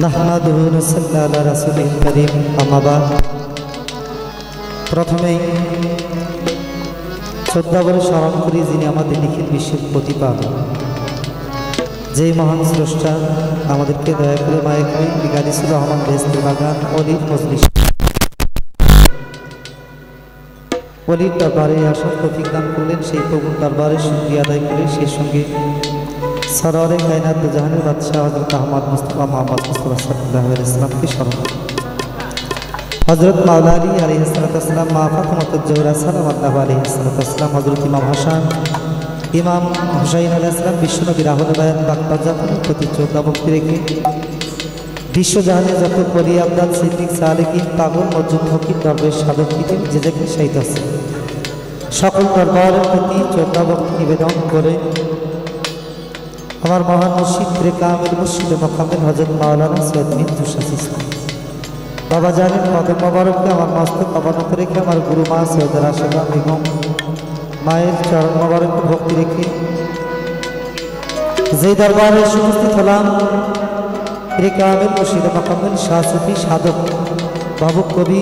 নাহমাদুহু ওয়া নুসাল্লি আলা রাসূলিল কারীম আম্মা বাদ। প্রথমেই শ্রদ্ধা বলে স্মরণ করি যিনি আমাদের নিখিল বিশ্বের প্রতিপালক, যেই মহান স্রষ্টা আমাদেরকে দয়া করে মায়া করে গালিসুর রহমান বেহেশতের বাগান অলির মজলিস অলির দরবারে আসার তৌফিক দান করলেন। সেই প্রভুর দরবারে শুকরিয়া আদায় করে সেই সঙ্গে সরওয়ারে কায়নাত জাহানের বাদশাহ হযরত আহমদ মুস্তাফা মুহাম্মদ মুস্তাফা সাল্লাল্লাহু আলাইহি ওয়াসাল্লামকে স্মরণ করি। হযরত মাওলা আলী আলাইহিস সালাতু ওয়াস সালাম, মা ফাতিমাতুজ জোহরা সালাওয়াতুল্লাহি আলাইহিস সালাতু ওয়াস সালাম, হযরত ইমাম হাসান, ইমাম হুসাইন আলাইহিস সালাম, বিশ্বনবী রাহুল বায়াত বাগদাদ জাফরের প্রতি শ্রদ্ধা ভক্তি রেখে বিশ্বজাহানের যত পরি আবদাল সিদ্দিক সালেকিন পাগল মসজিদ ফকির দরবেশ সাধক পীঠের যে যেখানে শায়িত আছে সকল দরবারের প্রতি শ্রদ্ধা ভক্তি নিবেদন করে আমার মহান মুর্শিদ কামিল মুর্শিদ মোকাম্মেল হযরত মাওলানা সৈয়দ মিন্টু শাহ বাবা জানেন কদম মোবারককে আমার মস্তক অবনত রেখে আমার গুরু মা সৈয়দ রাশেদা বেগম মায়ের চরণ মোবারককে ভক্তি রেখে যেই দরবারে উপস্থিত হলাম কামিল মুর্শিদ মোকাম্মেল শাহ সুফি সাধক ভাবুক কবি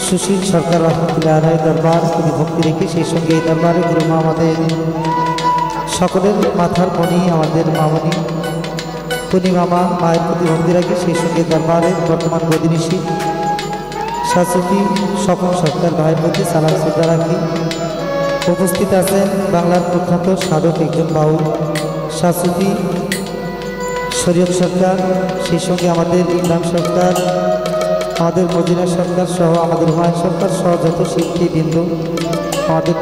সুশীল সরকার রহমতুল্লাহ আলাইহি দরবার প্রতি ভক্তি রেখে সেই সঙ্গে এই দরবারে গুরু মা আমাদের সকলের মাথার মণি আমাদের মামনি পূর্ণিমামা মায়ের প্রতি ভক্তি রাখি সেই সঙ্গে দরবারের বর্তমান গদিনিশী শাহসুফি স্বপন সরকার ভাইয়ের প্রতি সালাম শ্রদ্ধা রাখি। উপস্থিত আছেন বাংলার প্রখ্যাত সাধক একজন বাউল শাহসুফি শরীয়ত সরকার, সেই সঙ্গে আমাদের ইমরান সরকার, আমাদের মদিনা সরকার সহ আমাদের হুমায়ুন সরকার সহ যত শিল্পীবৃন্দ, আমাদের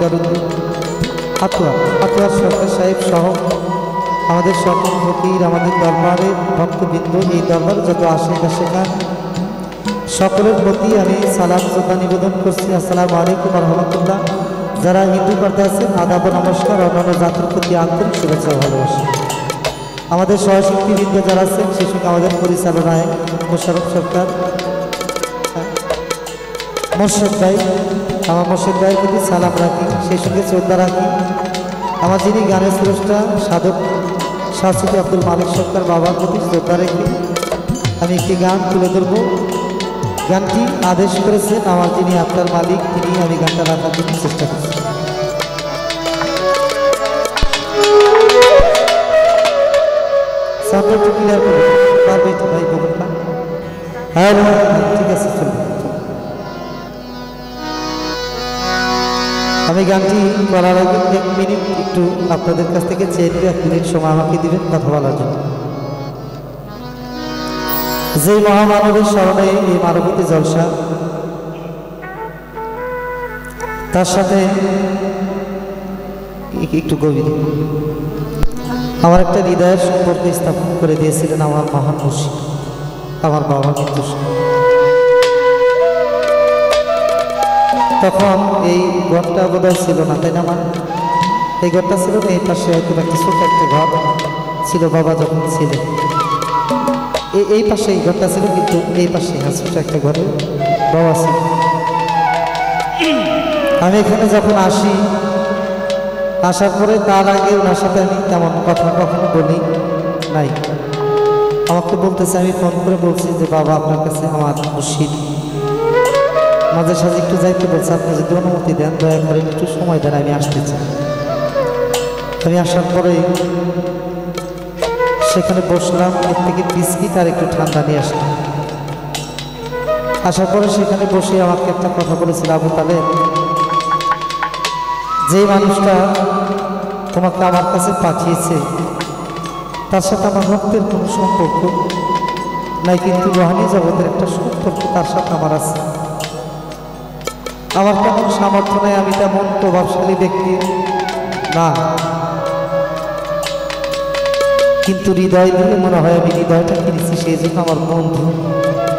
আতোয়ার সরকার সাহেব সহ আমাদের সকল ফকির, আমাদের দরবারের ভক্তবৃন্দ, এই দরবারে যত আশেপাশেখান সকলের প্রতি আমি সালাম শ্রদ্ধা নিবেদন করছি। আসসালামু আলাইকুম ওয়া রাহমাতুল্লাহ। যারা হিন্দু পর্দা আছেন আদাব নমস্কার, অন্যান্য জাতির প্রতি আন্তরিক শুভেচ্ছা ভালোবাসা। আমাদের সহশিল্পীবৃন্দ যারা আছেন সেই সঙ্গে আমাদের পরিচালনায় মোশাররফ সরকার, মোর্শেদ ভাই, আমার মোর্শেদ ভাইয়ের প্রতি সালাম রাখি, সেই সঙ্গে শ্রদ্ধা রাখি। আমার যিনি গানের স্রষ্টা সাধক শাহসুফি আব্দুল মালিক সরকার বাবার প্রতি শ্রদ্ধা রেখে আমি একটি গান তুলে ধরব। গানটি আদেশ করেছেন আমার যিনি আত্মার মালিক, তিনি আমি গানটা রাখার জন্য চেষ্টা করছি। সাউন্ডটা ক্লিয়ার করুন, পারবে তো ভাই বলুন না? হ্যাঁ ঠিক আছে, চলবে। আমি গানটি বলার আগে 1 মিনিট একটু আপনাদের কাছ থেকে চেয়ে নিয়ে 1 মিনিট সময় আমাকে দিবেন কথা বলার জন্য। যে মহামানবের স্মরণে এই মানবতী জলসা, তার সাথে একটু গভীর আমার একটা হৃদয়ের সম্পর্ক স্থাপন করে দিয়েছিলেন আমার মহান মুর্শিদ, আমার বাবা কিন্তু। তখন এই ঘরটা বোধহয় ছিল না, তাই না? আমার এই ঘরটা ছিল না, এই পাশে হয়তো একটা ছোট একটা ঘর ছিল বাবা যখন ছিলেন। এই পাশে এই ঘরটা ছিল, কিন্তু এই পাশে ছোট একটা ঘরে বাবা ছিল। আমি এখানে যখন আসি, আসার পরে তার আগে ওনার সাথে আমি তেমন কথা কখনো বলি নাই। আমাকে বলতেছে, আমি ফোন করে বলছি যে বাবা আপনার কাছে আমার মুর্শিদ মাঝে সাঝে একটু যাইতে বলছে, আপনি যদি অনুমতি দেন দয়া করে একটু সময় দেন, আমি আসতে চাই। আমি আসার পরে সেখানে বসলাম, এর থেকে বিস্কিট আর একটু ঠান্ডা নিয়ে আসলাম। আসার পরে সেখানে বসে আমাকে একটা কথা বলেছিল, আবু তালেব, যে মানুষটা তোমাকে আমার কাছে পাঠিয়েছে তার সাথে আমার রক্তের কোনো সম্পর্ক নাই, কিন্তু রুহানি জগতের একটা সম্পর্ক তার সাথে আমার আছে। আমার তেমন সামর্থ্য নেই, আমি তেমন প্রভাবশালী ব্যক্তি না, কিন্তু হৃদয় দিলে মনে হয় আমি হৃদয়টা কিনেছি, সেই জন্য আমার বন্ধু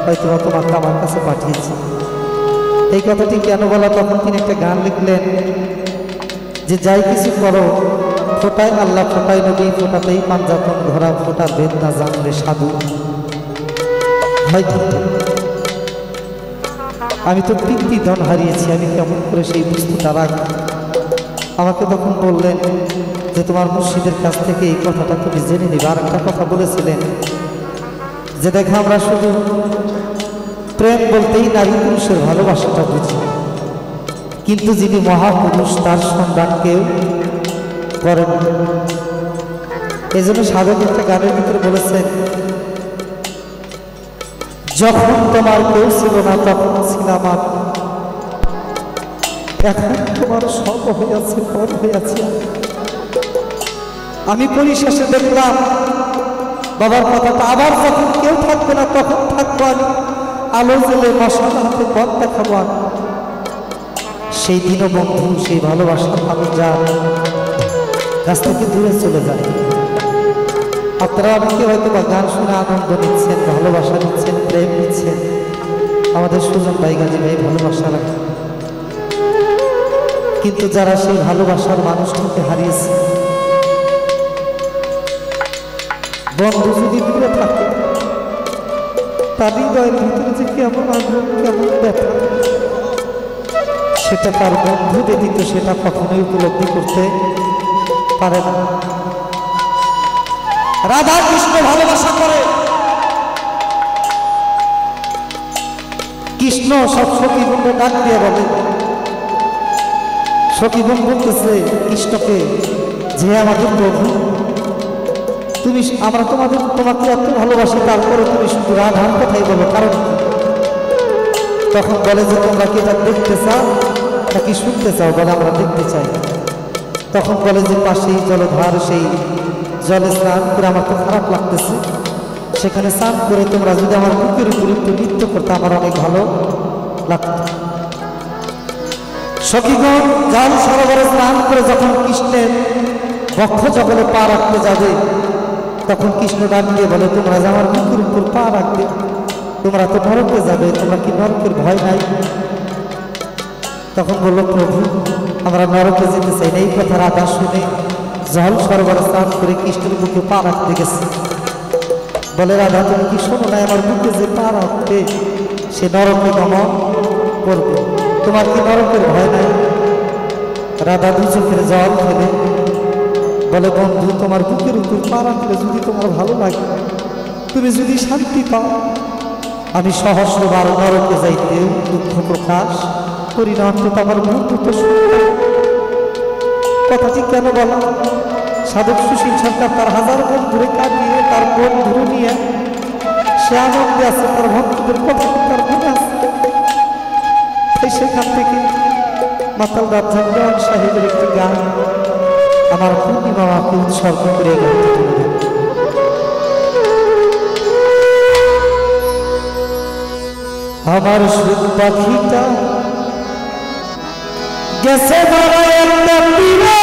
হয়তো তোমাকে আমার কাছে পাঠিয়েছে। এই কথাটি কেন বলা, তখন তিনি একটা গান লিখলেন যে যাই কিছু করো ফোটায় আল্লাহ, ফোটায় নদী, ফোটাতেই পাঞ্জাতন ধরা, ফোটা বেদ না জানলে সাধু। হয়তো আমি তো পিতৃধন হারিয়েছি, আমি কেমন করে সেই বস্তুটা রাখি। আমাকে তখন বললেন যে তোমার মুর্শিদের কাছ থেকে এই কথাটা তুমি জেনে নিবে। আর একটা কথা বলেছিলেন যে দেখে আমরা শুধু প্রেম বলতেই নারী পুরুষের ভালোবাসাটা বুঝি, কিন্তু যিনি মহাপুরুষ তার সন্ধান কেউ করেন। এই জন্য সাধক একটা গানের ভিতরে বলেছেন, যখন তোমার কেউ ছিল না তখন ছিলাম আমি, এখন তোমার সব হইয়াছে, পর হইয়াছে আমি। পরিশেষে দেখলাম বাবার কথাটা, আবার যখন কেউ থাকবে না তখন থাকবো আমি, আলো জেলে মশাল হাতে পথ দেখাবো আমি। সেই দিনও বন্ধু সেই ভালোবাসার আমি যা কাছ থেকে দূরে চলে যায়। আপনারা অনেকে হয়তো বা গান শুনে আনন্দ নিচ্ছেন, ভালোবাসা নিচ্ছেন, প্রেম নিচ্ছেন। আমাদের সুজন ভাই, গাজী ভাই ভালোবাসা রাখে, কিন্তু যারা সেই ভালোবাসার মানুষটাকে হারিয়েছে, বন্ধু যদি দূরে থাকে তার হৃদয়ের ভিতরে যে কেমন আগ্রহ, কেমন ব্যথা, সেটা তার বন্ধু ব্যতীত সেটা কখনোই উপলব্ধি করতে পারে না। রাধা কৃষ্ণ ভালোবাসা করে, কৃষ্ণ সব সখী বন্ধু ডাক দিয়ে বলে, সখী বন্ধু বলতেছে কৃষ্ণকে, যে আমাদের প্রভু, তুমি আমরা তোমাকে এত ভালোবাসি, তারপরে তুমি শুধু রাধার কথাই বলো, কারণ তখন বলে যে তোমরা কি এটা দেখতে চাও নাকি শুনতে চাও? বলে আমরা দেখতে চাই। তখন বলে যে পাশেই জলধার, সেই জলে স্নান করে আমার তো খারাপ লাগতেছে, সেখানে স্নান করে তোমরা যদি আমার বুকের উপর একটু নৃত্য করতে আমার অনেক ভালো লাগত। সখীগণ জল সরোবরে স্নান করে যখন কৃষ্ণের বক্ষ জগলে পা রাখতে যাবে, তখন কৃষ্ণ ডাক দিয়ে বলে, তোমরা যে আমার বুকের উপর পা রাখবে, তোমরা তো নরকে যাবে, তোমরা কি নরকের ভয় নাই? তখন বললো, প্রভু আমরা নরকে যেতে চাই না। এই কথা রাধা শুনে জল সরোবরে স্নান করে কৃষ্ণের বুকে পা রাখতে গেছে। বলে, রাধা তুমি কি শোনো না, আমার বুকে যে পা রাখবে সে নরকে গমন করবে, তোমার কি নরকের ভয় নাই? রাধা দু চোখের জল ফেলে বলে, বন্ধু তোমার বুকের উপর পা রাখলে যদি তোমার ভালো লাগে, তুমি যদি শান্তি পাও, আমি সহস্রবার নরকে যাইতেও দুঃখ প্রকাশ করি না, অন্তত আমার বন্ধু তো শুনবে। কথাটি কেন বলা? সাধক সুশীল সরকার তার হাজার বন্ধুরে কাটিয়ে তার বন্ধুরে নিয়ে সে আনন্দে আছে, তার ভক্তদের কথা তার মনে আছে। সেখান থেকে মাতাল রাজ্জাক সাহেবের একটি গান আমার পূর্ণিমা মাকে উৎসর্গ করে গানটি তুলে দেন। আমার সুখ পাখিটা গেছে মারা একটা পীরে,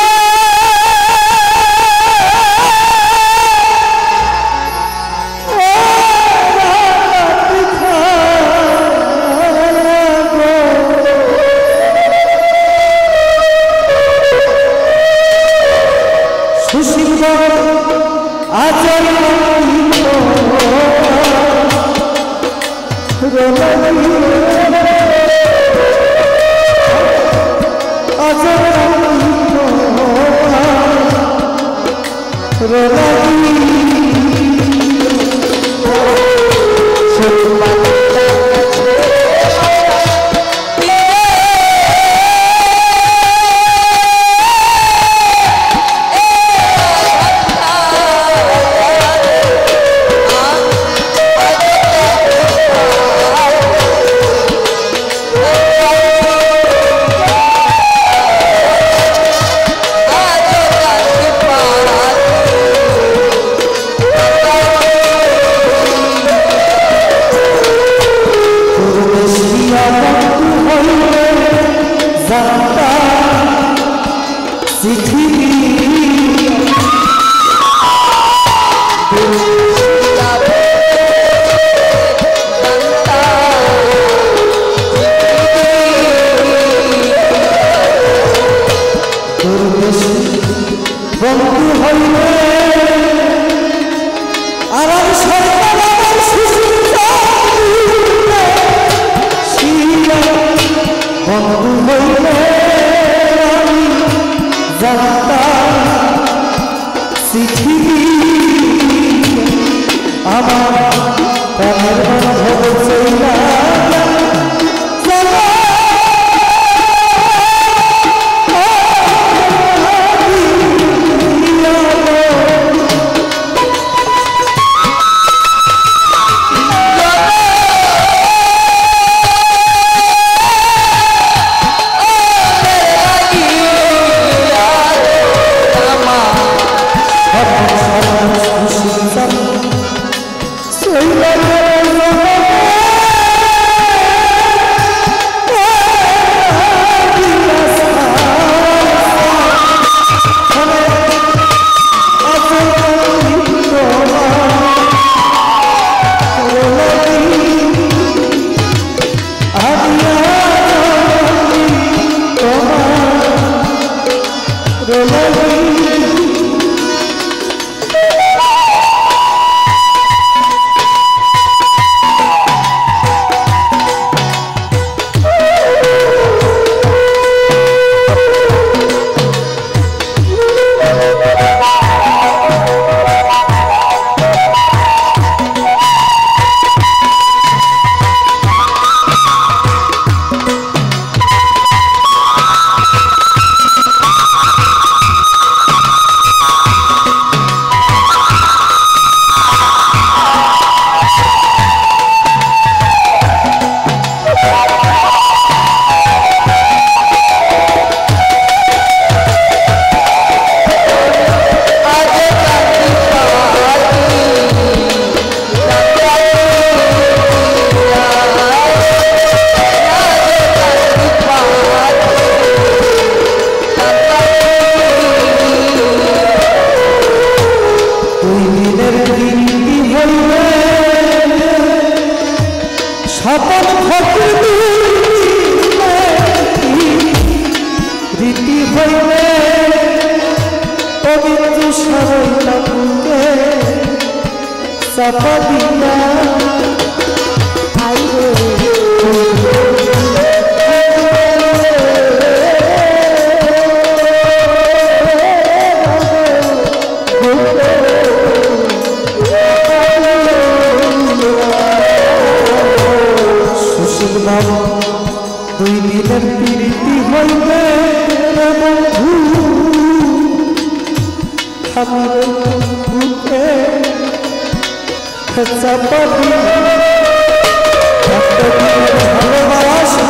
চাপা দিয়া সুশীল বাবু দুই দিনের প্রীতি হইবে বন্ধু আমার বুকে চাপা দিয়া ভালোবাসা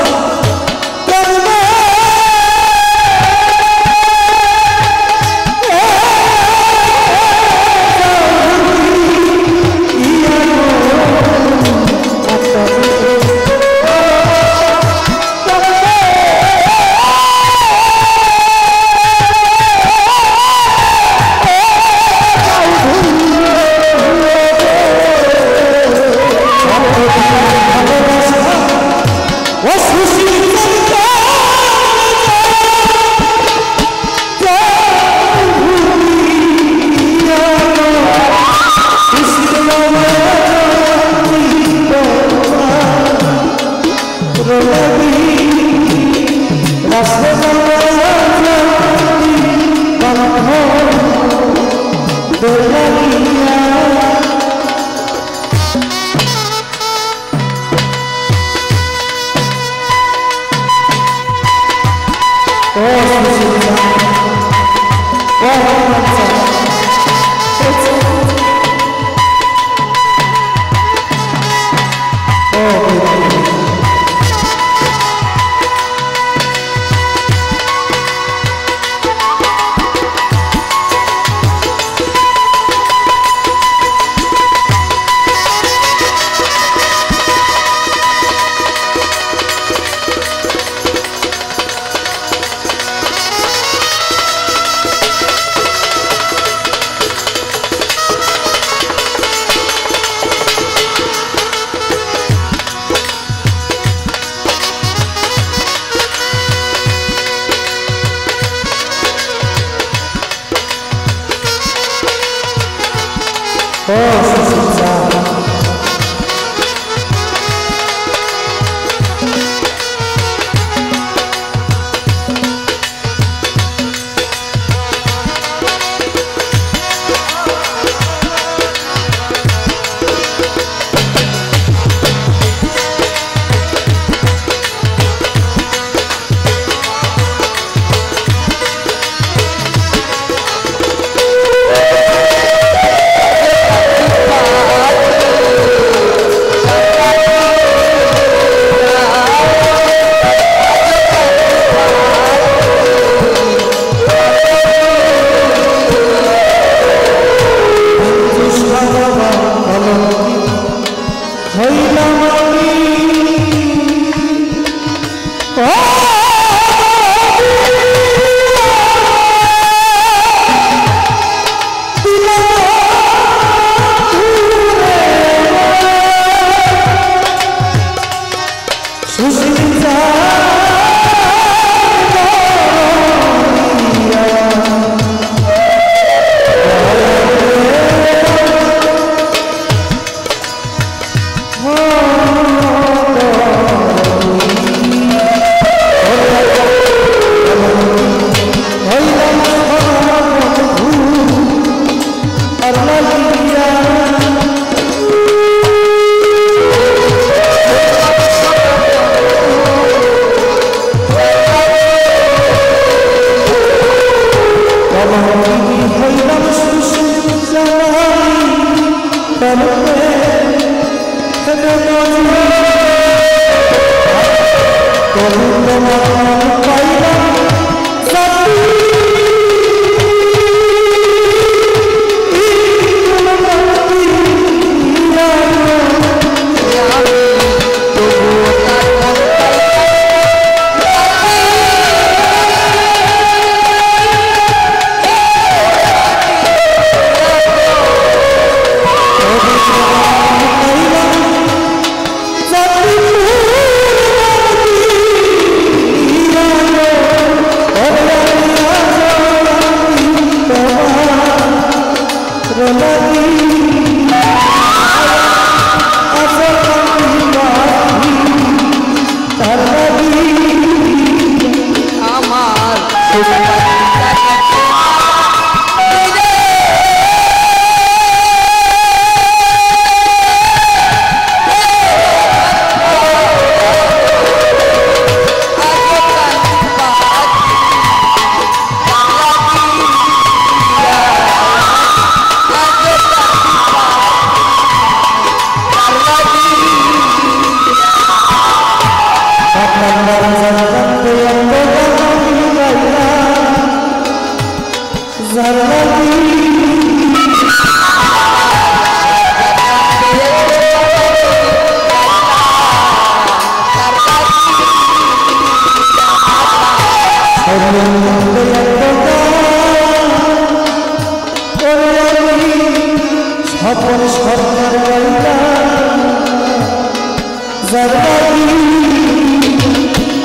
স্বপন সরকার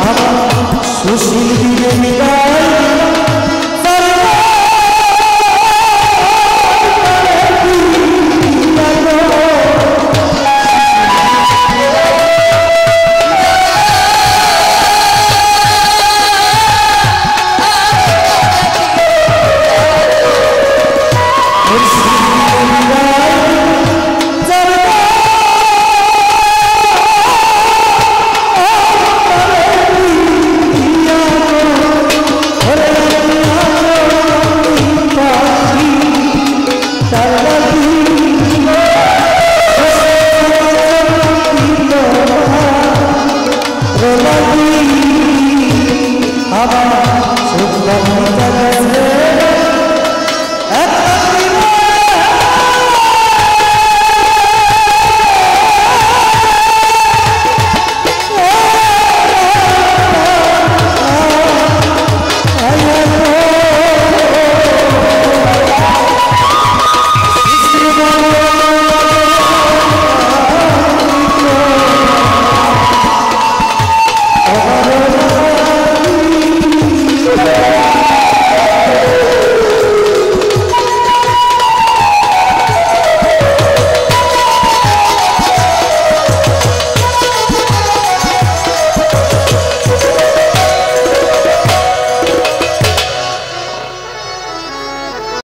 আমার সুশীল দিনে